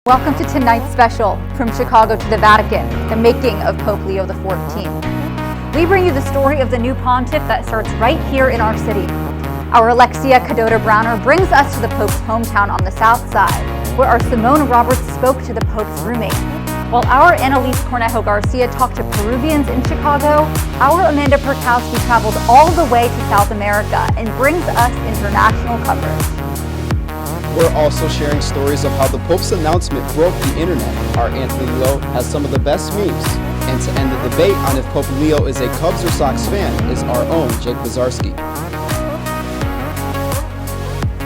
Welcome to tonight's special, From Chicago to the Vatican, the making of Pope Leo XIV. We bring you the story of the new pontiff that starts right here in our city. Our Alexia Cadota Browner brings us to the Pope's hometown on the south side, where our Simone Roberts spoke to the Pope's roommate. While our Annalise Cornejo Garcia talked to Peruvians in Chicago, our Amanda Perkowski traveled all the way to South America and brings us international coverage. We're also sharing stories of how the Pope's announcement broke the internet. Our Anthony Lowe has some of the best memes. And to end the debate on if Pope Leo is a Cubs or Sox fan is our own Jake Bazarski.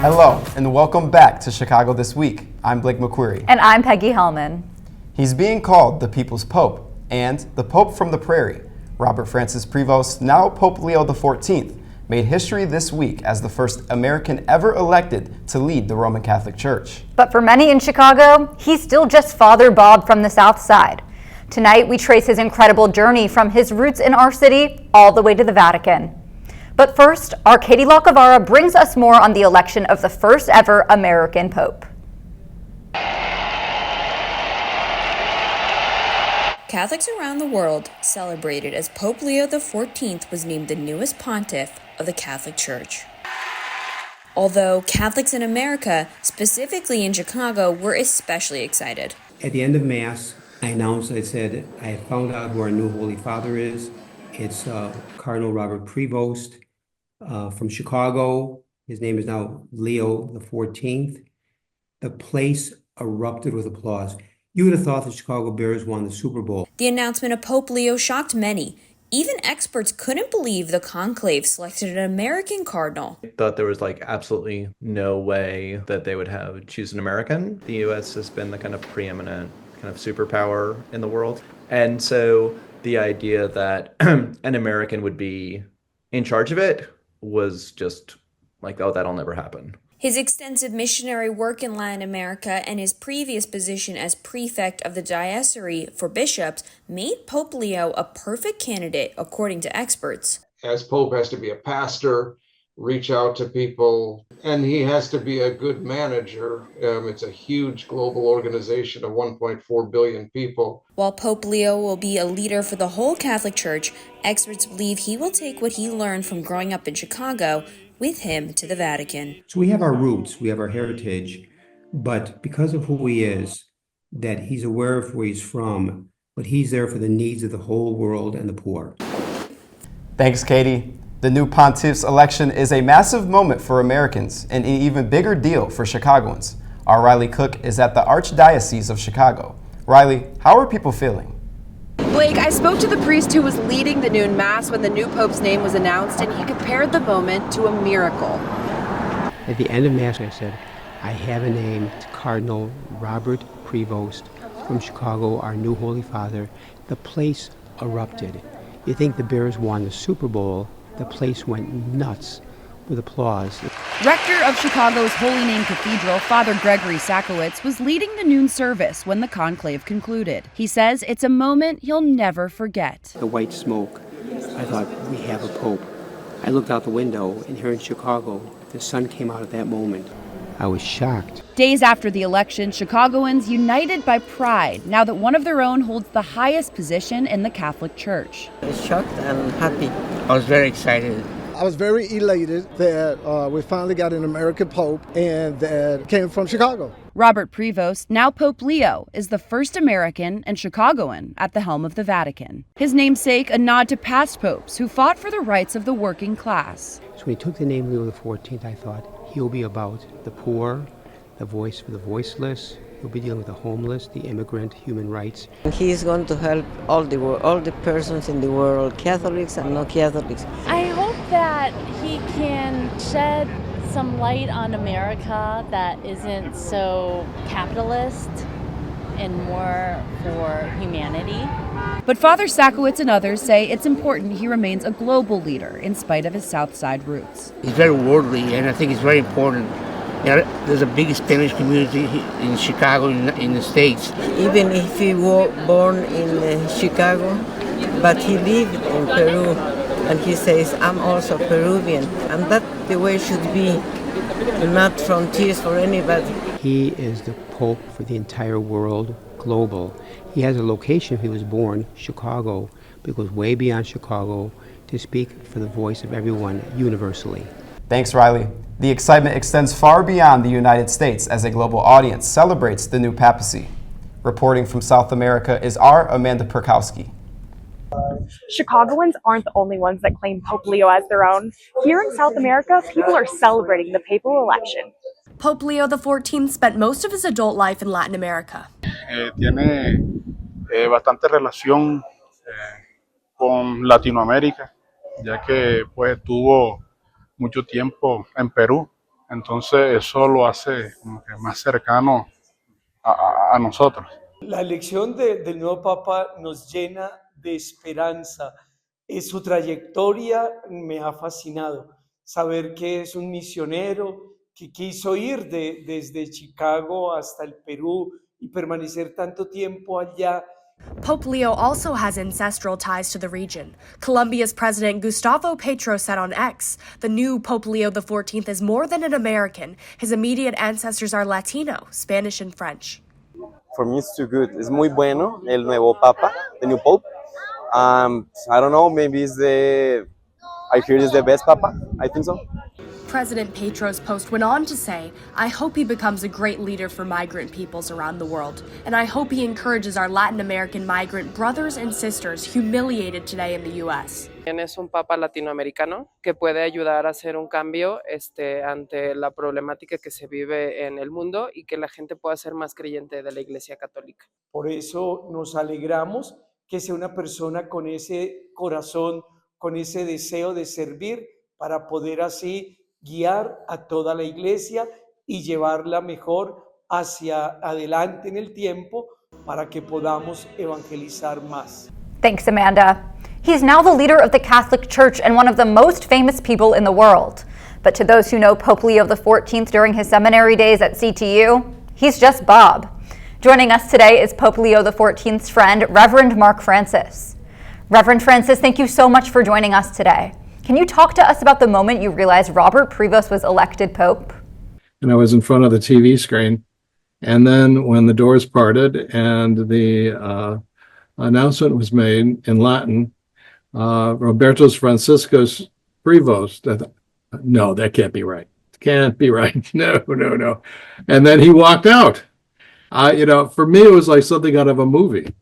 Hello, and welcome back to Chicago This Week. I'm Blake McQuarrie. And I'm Peggy Hellman. He's being called the People's Pope and the Pope from the Prairie. Robert Francis Prevost, now Pope Leo XIV, made history this week as the first American ever elected to lead the Roman Catholic Church. But for many in Chicago, he's still just Father Bob from the South Side. Tonight, we trace his incredible journey from his roots in our city all the way to the Vatican. But first, our Katie Lacavara brings us more on the election of the first ever American Pope. Catholics around the world celebrated as Pope Leo XIV was named the newest pontiff of the Catholic Church. Although Catholics in America, specifically in Chicago, were especially excited. At the end of Mass, I said, I have found out who our new Holy Father is. It's Cardinal Robert Prevost from Chicago. His name is now Leo XIV. The place erupted with applause. You would have thought the Chicago Bears won the Super Bowl. The announcement of Pope Leo shocked many. Even experts couldn't believe the conclave selected an American cardinal. I thought there was absolutely no way that they would choose an American. The U.S. has been the kind of preeminent kind of superpower in the world. And so the idea that an American would be in charge of it was just oh, that'll never happen. His extensive missionary work in Latin America and his previous position as prefect of the diocese for bishops made Pope Leo a perfect candidate, according to experts. As Pope has to be a pastor, reach out to people, and he has to be a good manager. It's a huge global organization of 1.4 billion people. While Pope Leo will be a leader for the whole Catholic Church, experts believe he will take what he learned from growing up in Chicago with him to the Vatican. So we have our roots, we have our heritage, but because of who he is, that he's aware of where he's from, but he's there for the needs of the whole world and the poor. Thanks, Katie. The new pontiff's election is a massive moment for Americans and an even bigger deal for Chicagoans. Our Riley Cook is at the Archdiocese of Chicago. Riley, how are people feeling? Blake, I spoke to the priest who was leading the noon mass when the new pope's name was announced, and he compared the moment to a miracle. At the end of Mass, I said, I have a name. It's Cardinal Robert Prevost from Chicago, our new Holy Father. The place erupted. You think the Bears won the Super Bowl, the place went nuts with applause. Rector of Chicago's Holy Name Cathedral, Father Gregory Sakowicz, was leading the noon service when the conclave concluded. He says it's a moment he'll never forget. The white smoke, I thought, we have a pope. I looked out the window, and here in Chicago, the sun came out at that moment. I was shocked. Days after the election, Chicagoans united by pride now that one of their own holds the highest position in the Catholic Church. I was shocked and happy. I was very excited. I was very elated that we finally got an American Pope and that came from Chicago. Robert Prevost, now Pope Leo, is the first American and Chicagoan at the helm of the Vatican. His namesake, a nod to past popes who fought for the rights of the working class. So when he took the name Leo XIV, I thought he'll be about the poor, the voice for the voiceless. He'll be dealing with the homeless, the immigrant, human rights. He is going to help all the persons in the world, Catholics and non Catholics. I hope that he can shed some light on America that isn't so capitalist and more for humanity. But Father Sakowicz and others say it's important he remains a global leader in spite of his South Side roots. He's very worldly, and I think it's very important. There's a big Spanish community in Chicago, in the States. Even if he was born in Chicago, but he lived in Peru, and he says, I'm also Peruvian, and that's the way it should be. and not frontiers for anybody. He is the Pope for the entire world, global. He has a location, he was born, Chicago, but goes way beyond Chicago to speak for the voice of everyone universally. Thanks, Riley. The excitement extends far beyond the United States as a global audience celebrates the new papacy. Reporting from South America is our Amanda Perkowski. Chicagoans aren't the only ones that claim Pope Leo as their own. Here in South America, people are celebrating the papal election. Pope Leo XIV spent most of his adult life in Latin America. Tiene bastante relación con Latinoamérica, ya que pues tuvo mucho tiempo en Perú, entonces eso lo hace como que más cercano a nosotros. La elección del nuevo Papa nos llena de esperanza. Su trayectoria me ha fascinado. Saber que es un misionero que quiso ir desde Chicago hasta el Perú y permanecer tanto tiempo allá. Pope Leo also has ancestral ties to the region. Colombia's President Gustavo Petro said on X, the new Pope Leo XIV is more than an American. His immediate ancestors are Latino, Spanish, and French. For me, it's too good. Es muy bueno el nuevo Papa, the new Pope. I don't know, maybe I hear it's the best Papa. I think so. President Petro's post went on to say, I hope he becomes a great leader for migrant peoples around the world, and I hope he encourages our Latin American migrant brothers and sisters humiliated today in the U.S. Es un papa latinoamericano que puede ayudar a hacer un cambio ante la problemática que se vive en el mundo y que la gente pueda ser más creyente de la Iglesia Católica. Por eso nos alegramos que sea una persona con ese corazón, con ese deseo de servir para poder así guiar a toda la iglesia y llevarla mejor hacia adelante en el tiempo para que podamos evangelizar más. Thanks, Amanda. He's now the leader of the Catholic Church and one of the most famous people in the world. But to those who know Pope Leo XIV during his seminary days at CTU, he's just Bob. Joining us today is Pope Leo XIV's friend, Reverend Mark Francis. Reverend Francis, thank you so much for joining us today. Can you talk to us about the moment you realized Robert Prevost was elected Pope? And I was in front of the TV screen. And then when the doors parted and the announcement was made in Latin, Robertus Franciscus Prevost, I thought, no, that can't be right. Can't be right. No. And then he walked out. For me, it was like something out of a movie.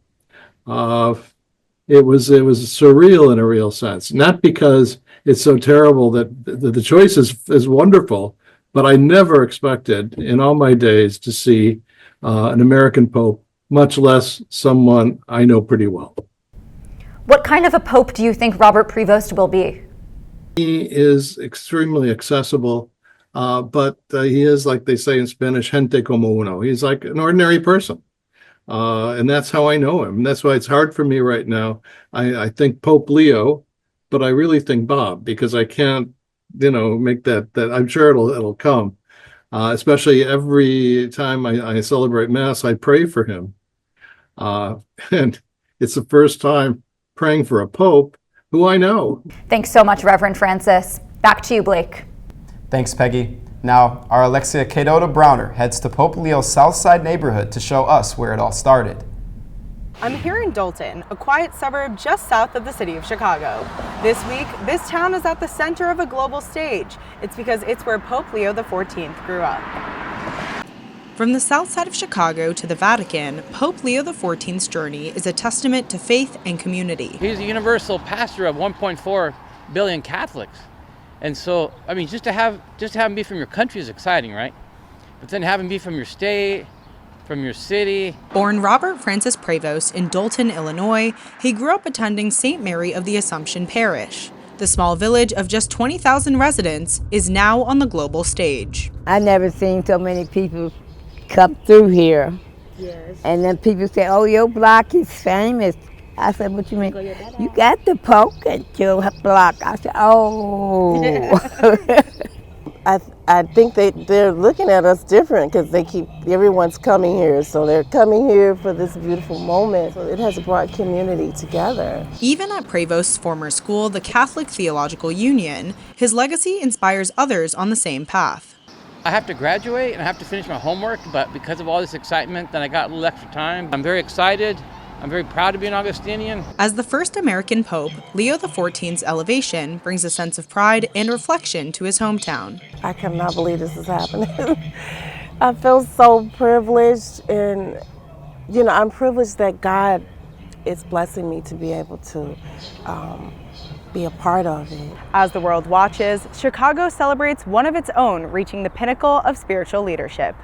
It was surreal in a real sense, not because it's so terrible that the choice is wonderful, but I never expected in all my days to see an American Pope, much less someone I know pretty well. What kind of a Pope do you think Robert Prevost will be? He is extremely accessible, but he is, like they say in Spanish, gente como uno. He's like an ordinary person. And that's how I know him. That's why it's hard for me right now. I think Pope Leo, but I really think Bob, because I can't, make that I'm sure it'll come. Especially every time I celebrate Mass, I pray for him. And it's the first time praying for a Pope who I know. Thanks so much, Reverend Francis. Back to you, Blake. Thanks, Peggy. Now, our Alexia Cadota Browner heads to Pope Leo's Southside neighborhood to show us where it all started. I'm here in Dalton, a quiet suburb just south of the city of Chicago. This week, this town is at the center of a global stage. It's because it's where Pope Leo XIV grew up. From the south side of Chicago to the Vatican, Pope Leo XIV's journey is a testament to faith and community. He's a universal pastor of 1.4 billion Catholics. And so, just to have him be from your country is exciting, right? But then have him be from your state, from your city. Born Robert Francis Prevost in Dalton, Illinois, he grew up attending St. Mary of the Assumption Parish. The small village of just 20,000 residents is now on the global stage. I never seen so many people come through here. Yes. And then people say, oh, your block is famous. I said, what you mean? You got the Pope at your block. I said, oh. I think they're looking at us different because everyone's coming here. So they're coming here for this beautiful moment. So it has brought community together. Even at Prevost's former school, the Catholic Theological Union, his legacy inspires others on the same path. I have to graduate and I have to finish my homework, but because of all this excitement, then I got a little extra time. I'm very excited. I'm very proud to be an Augustinian. As the first American pope, Leo XIV's elevation brings a sense of pride and reflection to his hometown. I cannot believe this is happening. I feel so privileged, and I'm privileged that God is blessing me to be able to be a part of it. As the world watches, Chicago celebrates one of its own reaching the pinnacle of spiritual leadership.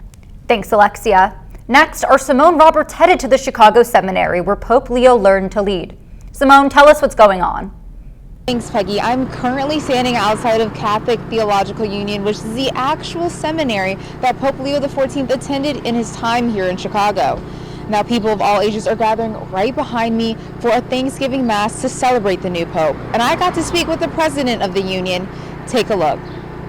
Thanks, Alexia. Next, our Simone Roberts headed to the Chicago Seminary where Pope Leo learned to lead. Simone, tell us what's going on. Thanks, Peggy. I'm currently standing outside of Catholic Theological Union, which is the actual seminary that Pope Leo XIV attended in his time here in Chicago. Now, people of all ages are gathering right behind me for a Thanksgiving Mass to celebrate the new Pope. And I got to speak with the president of the union. Take a look.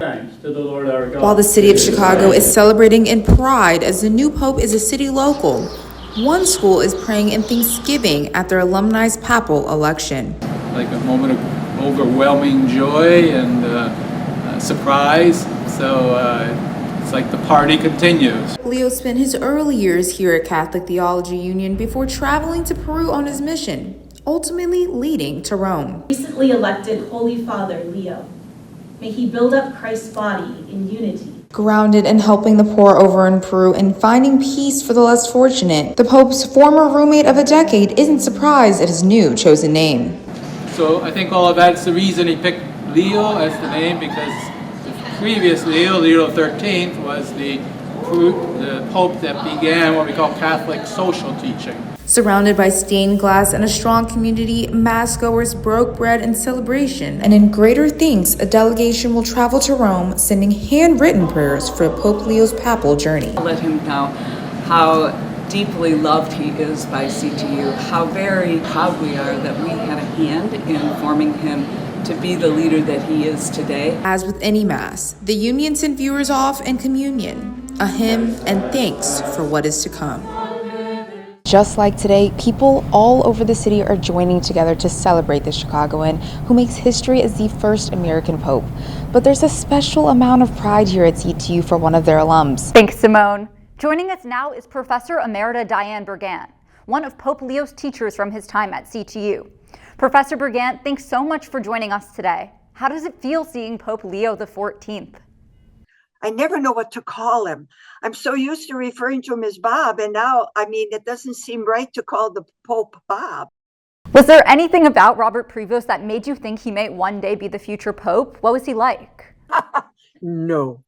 Thanks to the Lord our God. While the city of Chicago is celebrating in pride as the new Pope is a city local, one school is praying in thanksgiving at their alumni's papal election. Like a moment of overwhelming joy and surprise, so it's like the party continues. Leo spent his early years here at Catholic Theology Union before traveling to Peru on his mission, ultimately leading to Rome. Recently elected Holy Father Leo. May he build up Christ's body in unity. Grounded in helping the poor over in Peru and finding peace for the less fortunate, the Pope's former roommate of a decade isn't surprised at his new chosen name. So I think all of that's the reason he picked Leo as the name, because the previous Leo XIII, was the Pope that began what we call Catholic social teaching. Surrounded by stained glass and a strong community, mass goers broke bread in celebration. And in greater thanks, a delegation will travel to Rome, sending handwritten prayers for Pope Leo's papal journey. Let him know how deeply loved he is by CTU, how very proud we are that we had a hand in forming him to be the leader that he is today. As with any mass, the union sent viewers off in communion, a hymn, and thanks for what is to come. Just like today, people all over the city are joining together to celebrate the Chicagoan who makes history as the first American Pope. But there's a special amount of pride here at CTU for one of their alums. Thanks, Simone. Joining us now is Professor Emerita Diane Bergant, one of Pope Leo's teachers from his time at CTU. Professor Bergant, thanks so much for joining us today. How does it feel seeing Pope Leo XIV? I never know what to call him. I'm so used to referring to him as Bob, and now, it doesn't seem right to call the Pope Bob. Was there anything about Robert Prevost that made you think he might one day be the future Pope? What was he like? No.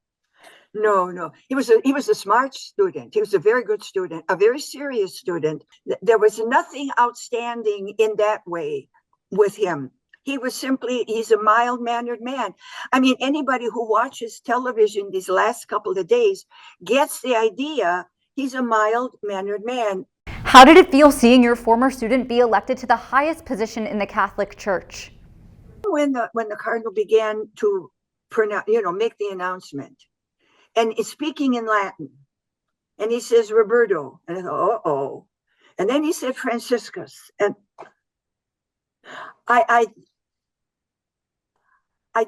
He was a smart student. He was a very good student, a very serious student. There was nothing outstanding in that way with him. He's a mild-mannered man. Anybody who watches television these last couple of days gets the idea he's a mild-mannered man. How did it feel seeing your former student be elected to the highest position in the Catholic Church? When the cardinal began to make the announcement, and is speaking in Latin, and he says Roberto, and I thought, uh-oh. And then he said Franciscus, and I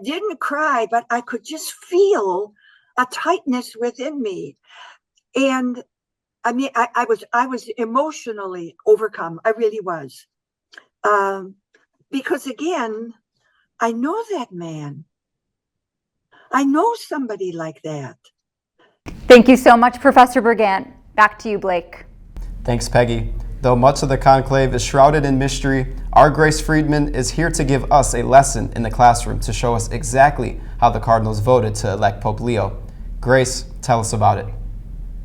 didn't cry, but I could just feel a tightness within me. And I was emotionally overcome. I really was. Because again, I know that man. I know somebody like that. Thank you so much, Professor Bergant. Back to you, Blake. Thanks, Peggy. Though much of the conclave is shrouded in mystery, our Grace Friedman is here to give us a lesson in the classroom to show us exactly how the cardinals voted to elect Pope Leo. Grace, tell us about it.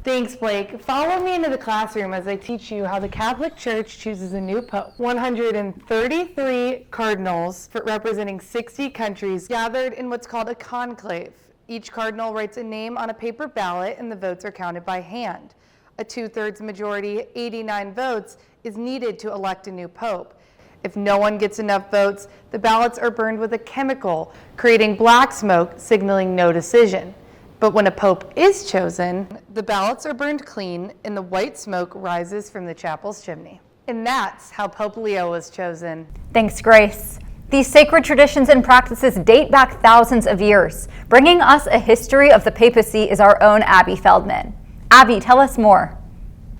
Thanks, Blake. Follow me into the classroom as I teach you how the Catholic Church chooses a new pope. 133 cardinals representing 60 countries gathered in what's called a conclave. Each cardinal writes a name on a paper ballot and the votes are counted by hand. A 2/3 majority, 89 votes, is needed to elect a new pope. If no one gets enough votes, the ballots are burned with a chemical, creating black smoke, signaling no decision. But when a pope is chosen, the ballots are burned clean and the white smoke rises from the chapel's chimney. And that's how Pope Leo was chosen. Thanks, Grace. These sacred traditions and practices date back thousands of years. Bringing us a history of the papacy is our own Abby Feldman. Abby, tell us more.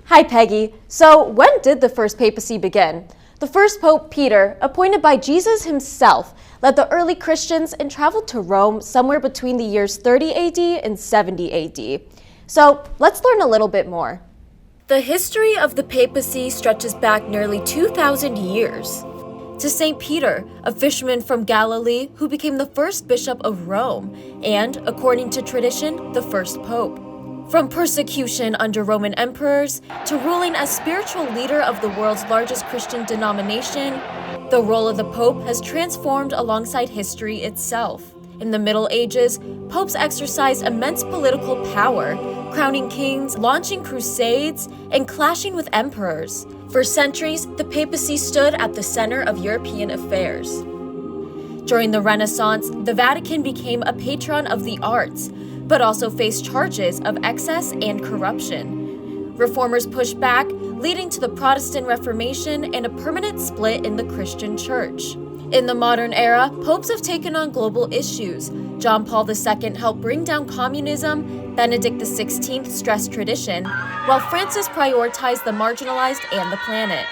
Hi, Peggy. So, when did the first papacy begin? The first Pope, Peter, appointed by Jesus himself, led the early Christians and traveled to Rome somewhere between the years 30 AD and 70 AD. So, let's learn a little bit more. The history of the papacy stretches back nearly 2,000 years. To St. Peter, a fisherman from Galilee who became the first bishop of Rome and, according to tradition, the first pope. From persecution under Roman emperors to ruling as spiritual leader of the world's largest Christian denomination, the role of the Pope has transformed alongside history itself. In the Middle Ages, popes exercised immense political power, crowning kings, launching crusades, and clashing with emperors. For centuries, the papacy stood at the center of European affairs. During the Renaissance, the Vatican became a patron of the arts, but also faced charges of excess and corruption. Reformers pushed back, leading to the Protestant Reformation and a permanent split in the Christian Church. In the modern era, popes have taken on global issues. John Paul II helped bring down communism, Benedict XVI stressed tradition, while Francis prioritized the marginalized and the planet.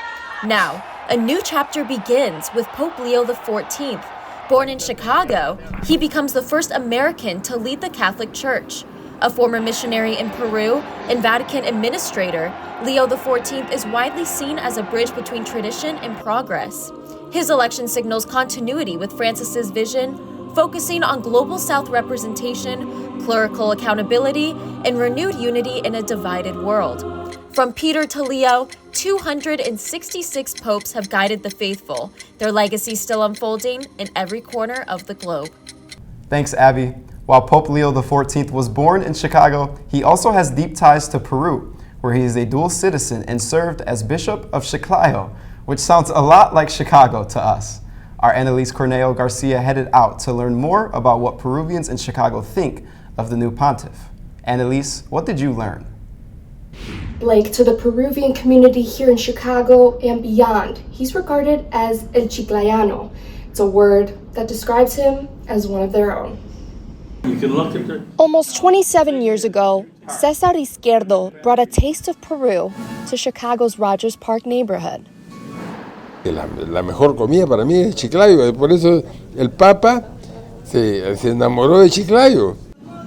Now, a new chapter begins with Pope Leo XIV. Born in Chicago, he becomes the first American to lead the Catholic Church. A former missionary in Peru and Vatican administrator, Leo XIV is widely seen as a bridge between tradition and progress. His election signals continuity with Francis's vision, focusing on global South representation, clerical accountability, and renewed unity in a divided world. From Peter to Leo, 266 popes have guided the faithful, their legacy still unfolding in every corner of the globe. Thanks, Abby. While Pope Leo XIV was born in Chicago, he also has deep ties to Peru, where he is a dual citizen and served as Bishop of Chiclayo, which sounds a lot like Chicago to us. Our Annalise Corneo Garcia headed out to learn more about what Peruvians in Chicago think of the new pontiff. Annalise, what did you learn? Blake, to the Peruvian community here in Chicago and beyond, he's regarded as El Chiclayano. It's a word that describes him as one of their own. You can look at it. Almost 27 years ago, Cesar Izquierdo brought a taste of Peru to Chicago's Rogers Park neighborhood. La mejor comida para mí es Chiclayo, por eso el Papa se enamoró de Chiclayo.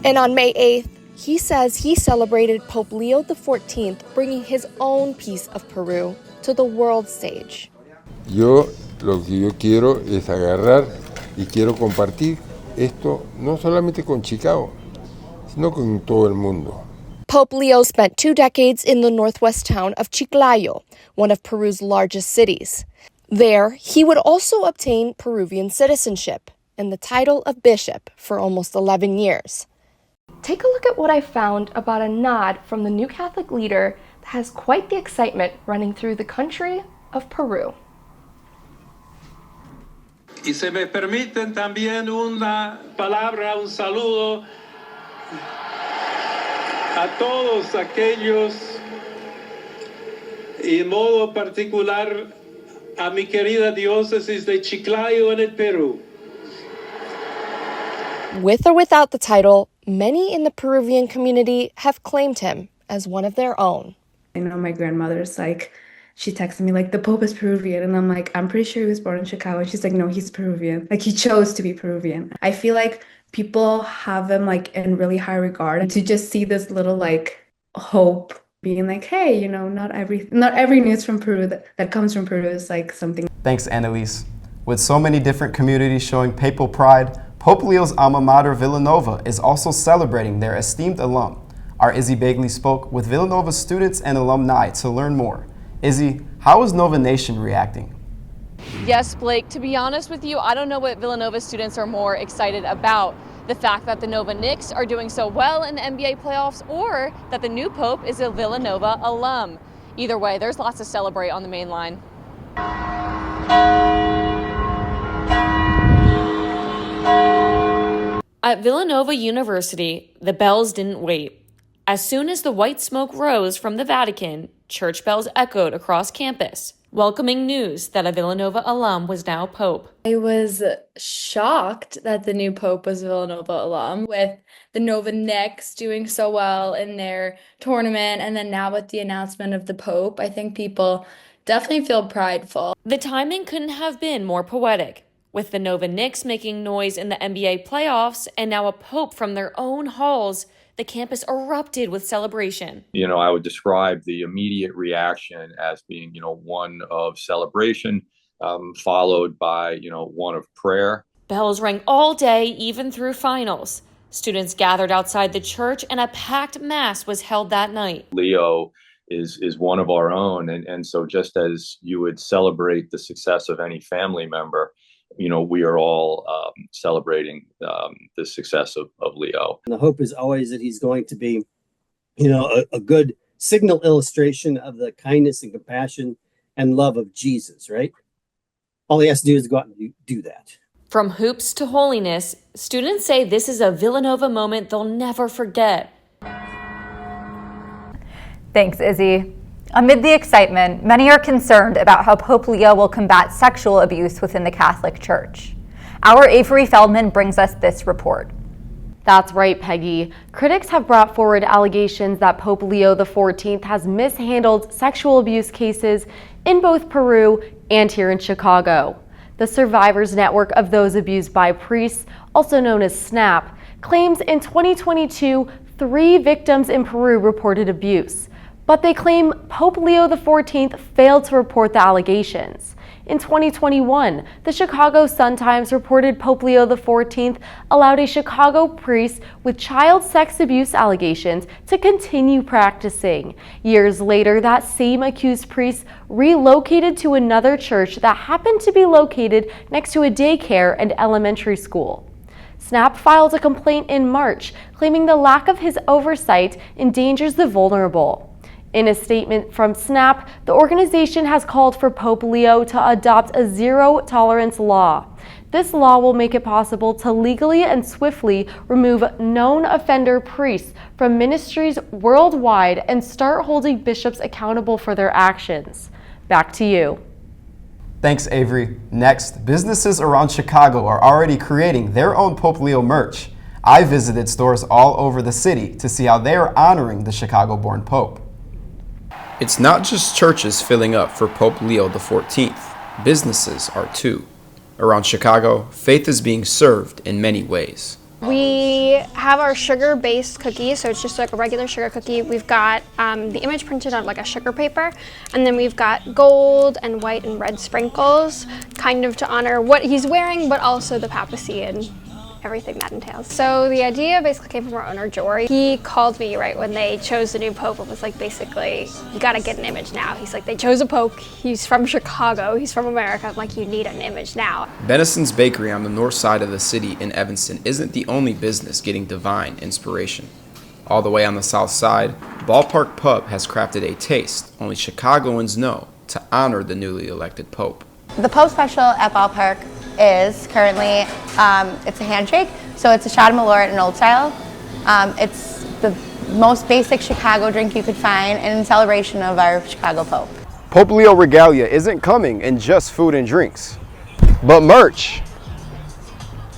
And on May 8th, he says he celebrated Pope Leo XIV bringing his own piece of Peru to the world stage. Lo que yo quiero es agarrar y quiero compartir esto no solamente con Chicago, sino con todo el mundo. Pope Leo spent 2 decades in the northwest town of Chiclayo, one of Peru's largest cities. There, he would also obtain Peruvian citizenship and the title of bishop for almost 11 years. Take a look at what I found about a nod from the new Catholic leader that has quite the excitement running through the country of Peru. Y se me permiten también una palabra, un saludo a todos aquellos y en modo particular a mi querida diócesis de Chiclayo en el Perú. With or without the title, many in the Peruvian community have claimed him as one of their own. I know my grandmother's like, she texted me like, the Pope is Peruvian. And I'm like, I'm pretty sure he was born in Chicago. And she's like, no, he's Peruvian. Like, he chose to be Peruvian. I feel like people have him like in really high regard. And to just see this little like hope being like, hey, you know, not every news from Peru that comes from Peru is like something. Thanks, Annalise. With so many different communities showing papal pride, Pope Leo's alma mater, Villanova, is also celebrating their esteemed alum. Our Izzy Bagley spoke with Villanova's students and alumni to learn more. Izzy, how is Nova Nation reacting? Yes, Blake, to be honest with you, I don't know what Villanova students are more excited about. The fact that the Nova Knicks are doing so well in the NBA playoffs, or that the new Pope is a Villanova alum. Either way, there's lots to celebrate on the main line. At Villanova University, the bells didn't wait. As soon as the white smoke rose from the Vatican, church bells echoed across campus, welcoming news that a Villanova alum was now Pope. I was shocked that the new Pope was a Villanova alum, with the Nova Knicks doing so well in their tournament, and then now with the announcement of the Pope, I think people definitely feel prideful. The timing couldn't have been more poetic, with the Nova Knicks making noise in the NBA playoffs and now a Pope from their own halls. The campus erupted with celebration. I would describe the immediate reaction as being, one of celebration, followed by, one of prayer. Bells rang all day, even through finals. Students gathered outside the church and a packed mass was held that night. Leo is one of our own. And so just as you would celebrate the success of any family member, we are all celebrating the success of Leo. And the hope is always that he's going to be, a good signal illustration of the kindness and compassion and love of Jesus, right? All he has to do is go out and do that. From hoops to holiness, students say this is a Villanova moment they'll never forget. Thanks, Izzy. Amid the excitement, many are concerned about how Pope Leo will combat sexual abuse within the Catholic Church. Our Avery Feldman brings us this report. That's right, Peggy. Critics have brought forward allegations that Pope Leo XIV has mishandled sexual abuse cases in both Peru and here in Chicago. The Survivors Network of Those Abused by Priests, also known as SNAP, claims in 2022, 3 victims in Peru reported abuse. But they claim Pope Leo XIV failed to report the allegations. In 2021, the Chicago Sun-Times reported Pope Leo XIV allowed a Chicago priest with child sex abuse allegations to continue practicing. Years later, that same accused priest relocated to another church that happened to be located next to a daycare and elementary school. SNAP filed a complaint in March, claiming the lack of his oversight endangers the vulnerable. In a statement from SNAP, the organization has called for Pope Leo to adopt a zero-tolerance law. This law will make it possible to legally and swiftly remove known offender priests from ministries worldwide and start holding bishops accountable for their actions. Back to you. Thanks, Avery. Next, businesses around Chicago are already creating their own Pope Leo merch. I visited stores all over the city to see how they are honoring the Chicago-born Pope. It's not just churches filling up for Pope Leo XIV. Businesses are too. Around Chicago, faith is being served in many ways. We have our sugar-based cookies, so it's just like a regular sugar cookie. We've got the image printed on like a sugar paper, and then we've got gold and white and red sprinkles, kind of to honor what he's wearing, but also the papacy and everything that entails. So the idea basically came from our owner, Jory. He called me right when they chose the new pope and was like, basically, you gotta get an image now. He's like, they chose a pope, he's from Chicago, he's from America. I'm like, you need an image now. Benison's Bakery on the north side of the city in Evanston isn't the only business getting divine inspiration. All the way on the south side, Ballpark Pub has crafted a taste only Chicagoans know to honor the newly elected pope. The Pope Special at Ballpark is currently, it's a handshake, so it's a shot of Malort in old style. It's the most basic Chicago drink you could find, and in celebration of our Chicago Pope. Pope Leo regalia isn't coming in just food and drinks, but merch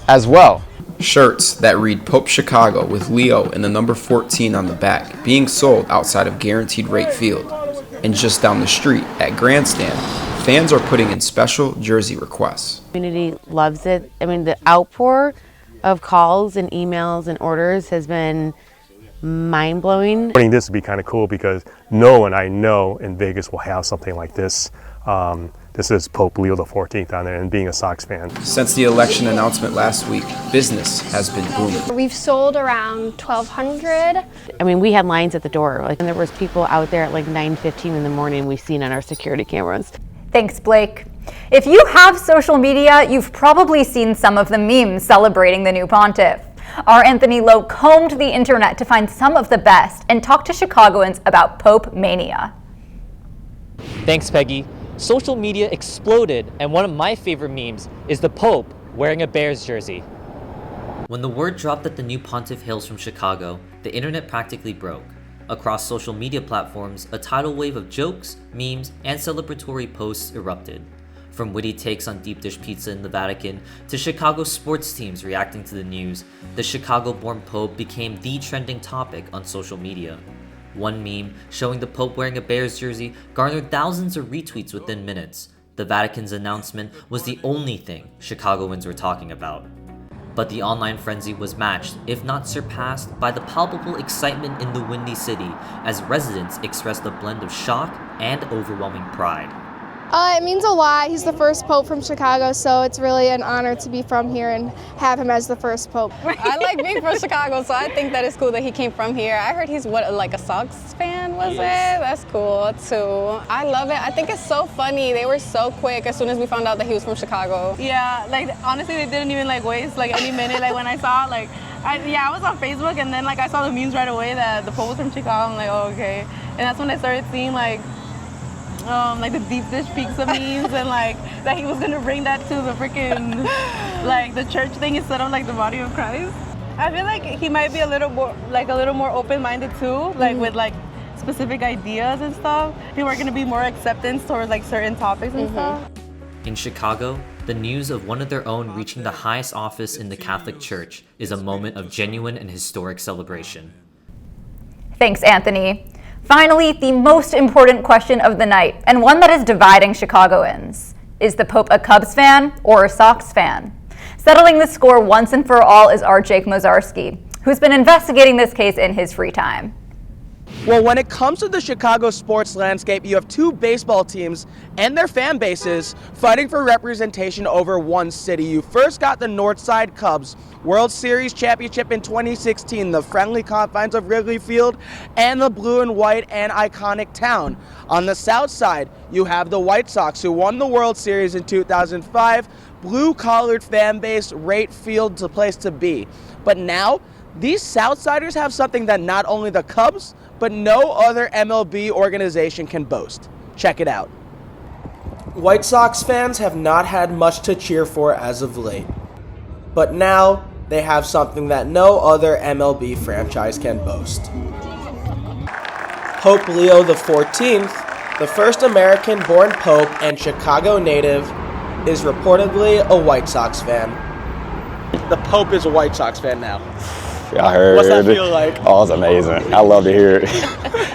as well. Shirts that read Pope Chicago with Leo and the number 14 on the back being sold outside of Guaranteed Rate Field. And just down the street at Grandstand, fans are putting in special jersey requests. The community loves it. I mean, the outpour of calls and emails and orders has been mind-blowing. This would be kind of cool because no one I know in Vegas will have something like this. This is Pope Leo XIV on there, and being a Sox fan. Since the election announcement last week, business has been booming. We've sold around 1,200. I mean, we had lines at the door. And there was people out there at like 9:15 in the morning we've seen on our security cameras. Thanks, Blake. If you have social media, you've probably seen some of the memes celebrating the new pontiff. Our Anthony Lowe combed the internet to find some of the best and talked to Chicagoans about Pope mania. Thanks, Peggy. Social media exploded, and one of my favorite memes is the Pope wearing a Bears jersey. When the word dropped that the new pontiff hails from Chicago, the internet practically broke. across social media platforms, a tidal wave of jokes, memes, and celebratory posts erupted. From witty takes on deep dish pizza in the Vatican to Chicago sports teams reacting to the news, the Chicago-born Pope became the trending topic on social media. One meme showing the Pope wearing a Bears jersey garnered thousands of retweets within minutes. The Vatican's announcement was the only thing Chicagoans were talking about. But the online frenzy was matched, if not surpassed, by the palpable excitement in the Windy City as residents expressed a blend of shock and overwhelming pride. It means a lot. He's the first pope from Chicago, so it's really an honor to be from here and have him as the first pope. I like being from Chicago, so I think that it's cool that he came from here. I heard he's like a Sox fan, was it? That's cool too. I love it. I think it's so funny. They were so quick as soon as we found out that he was from Chicago. Yeah, like honestly, they didn't even waste any minute. Like when I saw I was on Facebook and then I saw the memes right away that the pope was from Chicago. I'm like, oh, okay. And that's when I started seeing the deep dish pizza memes and that he was gonna bring that to the freaking the church thing instead of the body of Christ. I feel like he might be a little more open-minded too, with specific ideas and stuff. People are gonna be more acceptance towards certain topics and stuff. In Chicago, the news of one of their own reaching the highest office in the Catholic Church is a moment of genuine and historic celebration. Thanks, Anthony. Finally, the most important question of the night, and one that is dividing Chicagoans. Is the Pope a Cubs fan or a Sox fan? Settling the score once and for all is our Jake Mozarski, who's been investigating this case in his free time. Well, when it comes to the Chicago sports landscape, you have two baseball teams and their fan bases fighting for representation over one city. You first got the Northside Cubs, World Series championship in 2016, the friendly confines of Wrigley Field, and the blue and white and iconic town. On the south side, you have the White Sox, who won the World Series in 2005, blue-collared fan base, Rate Field, the place to be. But now, these Southsiders have something that not only the Cubs, but no other MLB organization can boast. Check it out. White Sox fans have not had much to cheer for as of late. But now, they have something that no other MLB franchise can boast. Pope Leo XIV, the first American-born pope and Chicago native, is reportedly a White Sox fan. The Pope is a White Sox fan now. Yeah, I heard. What's that feel like? Oh, it's amazing. I love to hear it.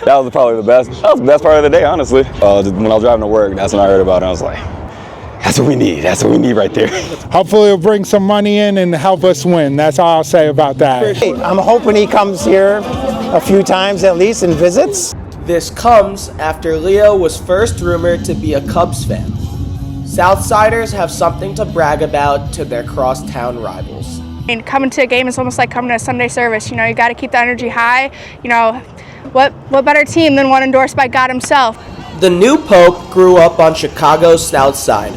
That was probably the best. That was the best part of the day, honestly. Just when I was driving to work, that's when I heard about it. I was like, that's what we need. That's what we need right there. Hopefully it'll bring some money in and help us win. That's all I'll say about that. I'm hoping he comes here a few times at least and visits. This comes after Leo was first rumored to be a Cubs fan. Southsiders have something to brag about to their crosstown rivals. And coming to a game is almost like coming to a Sunday service. You got to keep the energy high. What better team than one endorsed by God himself? The new Pope grew up on Chicago's South Side.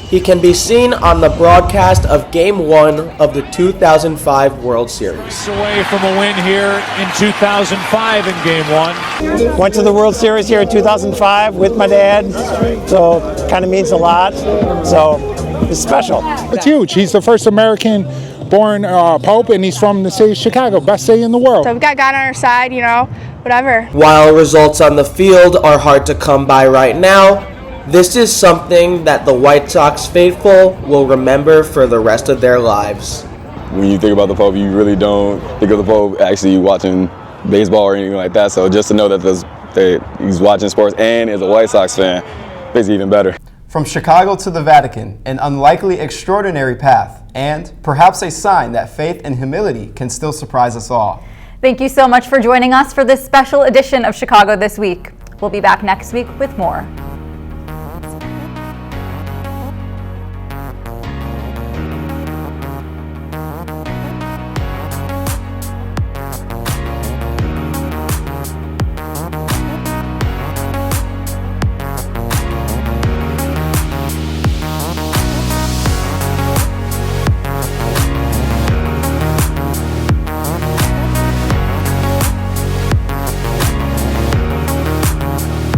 He can be seen on the broadcast of Game 1 of the 2005 World Series. Away from a win here in 2005 in Game 1. Went to the World Series here in 2005 with my dad, so it kind of means a lot. So it's special. It's huge. He's the first American-born Pope, and he's from the city of Chicago, best city in the world. So we've got God on our side, whatever. While results on the field are hard to come by right now, this is something that the White Sox faithful will remember for the rest of their lives. When you think about the Pope, you really don't think of the Pope actually watching baseball or anything like that. So just to know that he's watching sports and is a White Sox fan makes it even better. From Chicago to the Vatican, an unlikely extraordinary path, and perhaps a sign that faith and humility can still surprise us all. Thank you so much for joining us for this special edition of Chicago This Week. We'll be back next week with more.